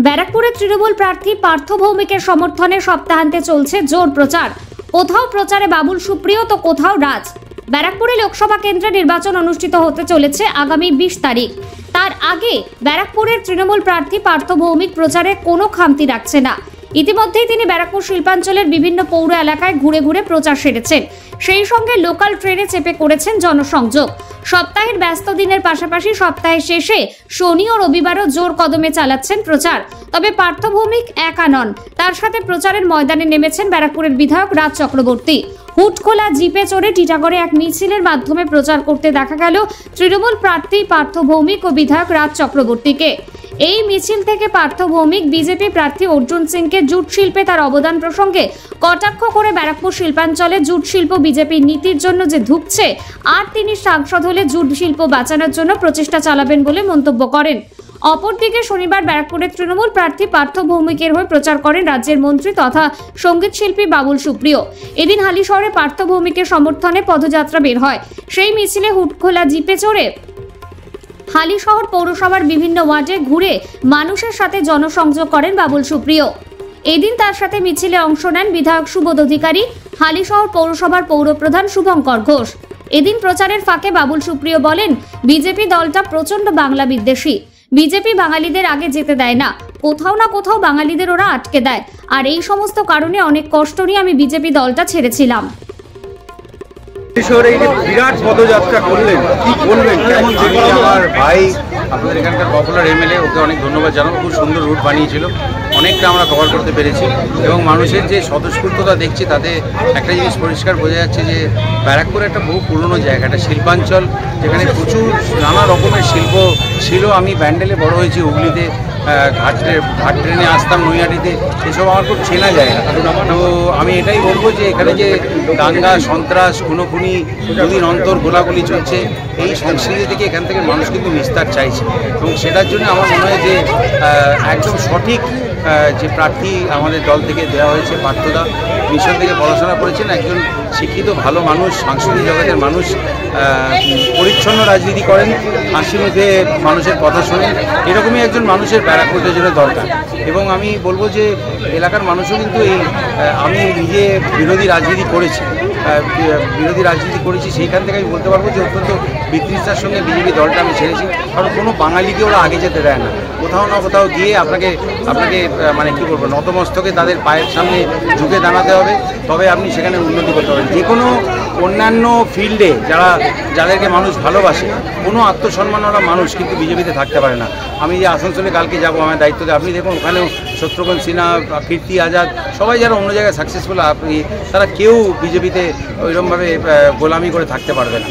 ব্যারাকপুরের তৃণমূল প্রার্থী পার্থ ভৌমিকের সমর্থনে সপ্তাহান্তে চলছে জোর প্রচার। কোথাও প্রচারে বাবুল সুপ্রিয় তো কোথাও রাজ। ব্যারাকপুরে লোকসভা কেন্দ্রে নির্বাচন অনুষ্ঠিত হতে চলেছে আগামী 20 তারিখ। তার আগে ব্যারাকপুরের তৃণমূল প্রার্থী পার্থ ভৌমিক প্রচারে কোনো খামতি রাখছে না। ইতিমধ্যেই তিনি ব্যারাকপুর শিল্পাঞ্চলের বিভিন্ন পৌর এলাকায় ঘুরে ঘুরে প্রচার সেরেছেন। সেই সঙ্গে লোকাল ট্রেনে চেপে করেছেন জনসংযোগ। সপ্তাহের ব্যস্ত দিনের পাশাপাশি সপ্তাহের শেষে শনি ও রবিবারও জোর কদমে চালাচ্ছেন প্রচার। তবে পার্থ ভৌমিক একা নন, তার সাথে প্রচারের ময়দানে নেমেছেন ব্যারাকপুরের বিধায়ক রাজ চক্রবর্তী। হুটখোলা জিপে চড়ে টিটাগড়ে এক মিছিলের মাধ্যমে প্রচার করতে দেখা গেল তৃণমূল প্রার্থী পার্থ ভৌমিক ও বিধায়ক রাজ চক্রবর্তীকে। এই মিছিল থেকে পার্থ ভৌমিক বিজেপি প্রার্থী অর্জুন সিংকে জুট শিল্পে তার অবদান প্রসঙ্গে কটাক্ষ করে ব্যারাকপুর শিল্পাঞ্চলে জুট শিল্প বিজেপির নীতির জন্য যে ধুঁকছে, আর তিনি সাংসদ হলে জুট শিল্প বাঁচানোর জন্য প্রচেষ্টা চালাবেন বলে মন্তব্য করেন। অপরদিকে শনিবার ব্যারাকপুরের তৃণমূল প্রার্থী পার্থ ভৌমিকের হয়ে প্রচার করেন রাজ্যের মন্ত্রী তথা সঙ্গীত শিল্পী বাবুল সুপ্রিয়। এদিন হালিশহরে পার্থ ভৌমিকের সমর্থনে পদযাত্রা বের হয়। সেই মিছিলে হুটখোলা জিপে চড়ে হালিশহর পৌরসভার বিভিন্ন ওয়ার্ডে ঘুরে মানুষের সাথে জনসংযোগ করেন বাবুল সুপ্রিয়। এদিন তার সাথে মিছিলে অংশ নেন বিধায়ক সুবোধ অধিকারী, হালিশহর পৌরসভার পৌরপ্রধান শুভঙ্কর ঘোষ। এদিন প্রচারের ফাঁকে বাবুল সুপ্রিয় বলেন, বিজেপি দলটা প্রচন্ড বাংলা বিদ্বেষী। বিজেপি বাঙালিদের আগে যেতে দেয় না, কোথাও না কোথাও বাঙালিদের ওরা আটকে দেয়। আর এই সমস্ত কারণে অনেক কষ্ট নিয়ে আমি বিজেপি দলটা ছেড়েছিলাম। বিরাট পদযাত্রা করলেন, কি বলবেন? কেমন দেখলেন? আমার ভাই আপনাদের এখানকার পপুলার এমএলএ, ওকে অনেক ধন্যবাদ জানাবো। খুব সুন্দর রুট বানিয়েছিল, অনেকটা আমরা কভার করতে পেরেছি এবং মানুষের যে স্বতঃস্ফূর্ততা দেখছি তাতে একটা জিনিস পরিষ্কার বোঝা যাচ্ছে যে ব্যারাকপুর একটা বহু পুরনো জায়গা, একটা শিল্পাঞ্চল যেখানে প্রচুর নানা রকমের শিল্প ছিল। আমি ব্যান্ডেলে বড় হয়েছি, হুগলিতে ঘাট ট্রেনে আসতাম, নৈহাটিতে, এসব আমার খুব চেনা জায়গা। তো আমি এটাই বলবো যে এখানে যে দাঙ্গা সন্ত্রাস খুনোখুনি দুদিন অন্তর গোলাগুলি চলছে, এই সংস্কৃতি থেকে এখান থেকে মানুষ কিন্তু নিস্তার চাইছে এবং সেটার জন্য আমার মনে হয় যে একদম সঠিক যে প্রার্থী আমাদের দল থেকে দেওয়া হয়েছে পার্থদা। মিশন থেকে পড়াশোনা করেছেন, একজন শিক্ষিত ভালো মানুষ, সাংস্কৃতিক জগতের মানুষ, পরিচ্ছন্ন রাজনীতি করেন, হাসি মুখে মানুষের কথা শোনেন। এরকমই একজন মানুষের ব্যারাকপুরের জন্য দরকার। এবং আমি বলবো যে এলাকার মানুষও কিন্তু আমি নিজে বিরোধী রাজনীতি করেছি, সেইখান থেকে আমি বলতে পারবো যে অত্যন্ত বিতৃষ্ণার সঙ্গে বিজেপি দলটা আমি ছেড়েছি। কারণ কোনো বাঙালিকে ওরা আগে যেতে দেয় না। কোথাও না কোথাও গিয়ে আপনাকে মানে কি বলবো, নতমস্তকে তাদের পায়ের সামনে ঝুঁকে দাঁড়াতে হবে, তবে আপনি সেখানে উন্নতি করতে পারবেন। যে কোনো অন্যান্য ফিল্ডে যাদেরকে মানুষ ভালোবাসে, কোনো আত্মসম্মানওয়ালা মানুষ কিন্তু বিজেপিতে থাকতে পারে না। আমি যে আসানসোলে কালকে যাব আমার দায়িত্বতে, আপনি দেখুন ওখানেও শত্রুঘ্ন সিনহা, কীর্তি আজাদ, সবাই যারা অন্য জায়গায় সাকসেসফুল, তারা কেউ বিজেপিতে ওইরকমভাবে গোলামি করে থাকতে পারবে না।